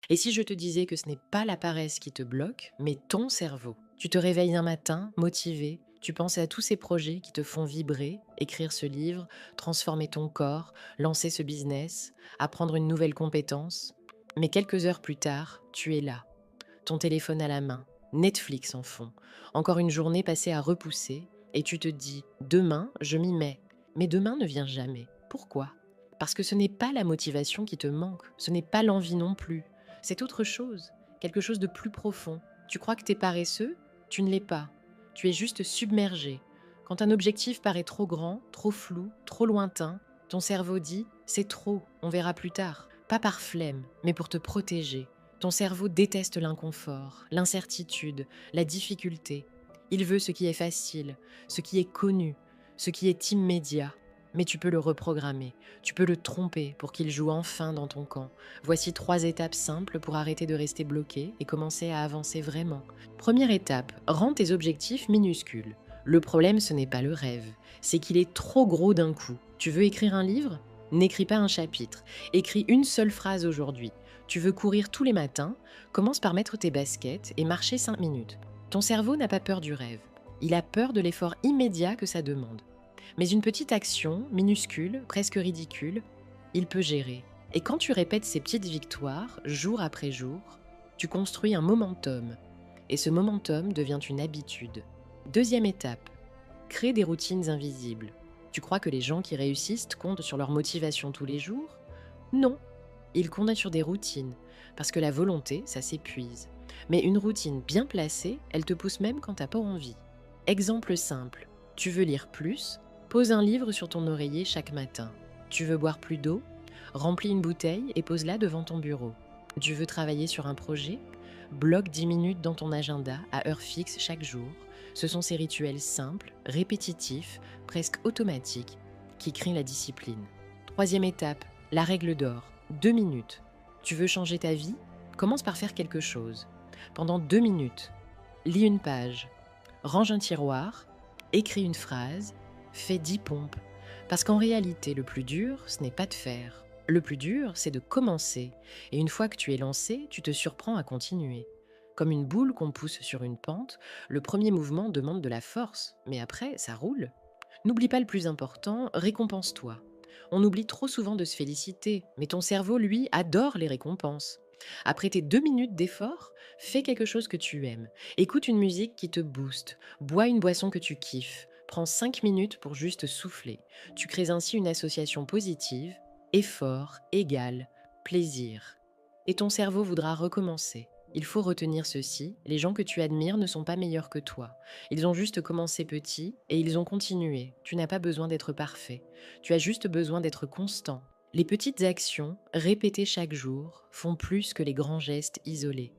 Et si je te disais que ce n'est pas la paresse qui te bloque, mais ton cerveau? Tu te réveilles un matin, motivé, tu penses à tous ces projets qui te font vibrer, écrire ce livre, transformer ton corps, lancer ce business, apprendre une nouvelle compétence. Mais quelques heures plus tard, tu es là, ton téléphone à la main, Netflix en fond, encore une journée passée à repousser, et tu te dis, demain, je m'y mets. Mais demain ne vient jamais. Pourquoi? Parce que ce n'est pas la motivation qui te manque, ce n'est pas l'envie non plus. C'est autre chose, quelque chose de plus profond. Tu crois que tu es paresseux? Tu ne l'es pas. Tu es juste submergé. Quand un objectif paraît trop grand, trop flou, trop lointain, ton cerveau dit, c'est trop, on verra plus tard. Pas par flemme, mais pour te protéger. Ton cerveau déteste l'inconfort, l'incertitude, la difficulté. Il veut ce qui est facile, ce qui est connu, ce qui est immédiat. Mais tu peux le reprogrammer, tu peux le tromper pour qu'il joue enfin dans ton camp. Voici 3 étapes simples pour arrêter de rester bloqué et commencer à avancer vraiment. Première étape, rends tes objectifs minuscules. Le problème, ce n'est pas le rêve, c'est qu'il est trop gros d'un coup. Tu veux écrire un livre? N'écris pas un chapitre, écris une seule phrase aujourd'hui. Tu veux courir tous les matins? Commence par mettre tes baskets et marcher 5 minutes. Ton cerveau n'a pas peur du rêve, il a peur de l'effort immédiat que ça demande. Mais une petite action, minuscule, presque ridicule, il peut gérer. Et quand tu répètes ces petites victoires, jour après jour, tu construis un momentum. Et ce momentum devient une habitude. Deuxième étape, crée des routines invisibles. Tu crois que les gens qui réussissent comptent sur leur motivation tous les jours? Non, ils comptent sur des routines, parce que la volonté, ça s'épuise. Mais une routine bien placée, elle te pousse même quand t'as pas envie. Exemple simple, tu veux lire plus? Pose un livre sur ton oreiller chaque matin. Tu veux boire plus d'eau? Remplis une bouteille et pose-la devant ton bureau. Tu veux travailler sur un projet? Bloque 10 minutes dans ton agenda à heure fixe chaque jour. Ce sont ces rituels simples, répétitifs, presque automatiques, qui créent la discipline. Troisième étape, la règle d'or. 2 minutes. Tu veux changer ta vie? Commence par faire quelque chose. Pendant 2 minutes, lis une page, range un tiroir, écris une phrase, fais 10 pompes. Parce qu'en réalité, le plus dur, ce n'est pas de faire. Le plus dur, c'est de commencer. Et une fois que tu es lancé, tu te surprends à continuer. Comme une boule qu'on pousse sur une pente, le premier mouvement demande de la force, mais après, ça roule. N'oublie pas le plus important, récompense-toi. On oublie trop souvent de se féliciter, mais ton cerveau, lui, adore les récompenses. Après tes 2 minutes d'effort, fais quelque chose que tu aimes. Écoute une musique qui te booste. Bois une boisson que tu kiffes. Prends 5 minutes pour juste souffler. Tu crées ainsi une association positive, effort égale plaisir. Et ton cerveau voudra recommencer. Il faut retenir ceci, les gens que tu admires ne sont pas meilleurs que toi. Ils ont juste commencé petit et ils ont continué. Tu n'as pas besoin d'être parfait. Tu as juste besoin d'être constant. Les petites actions, répétées chaque jour, font plus que les grands gestes isolés.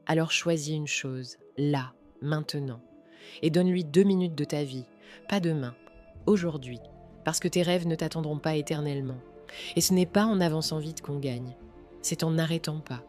Alors choisis une chose, là, maintenant, et donne-lui 2 minutes de ta vie, pas demain, aujourd'hui, parce que tes rêves ne t'attendront pas éternellement. Et ce n'est pas en avançant vite qu'on gagne, c'est en n'arrêtant pas.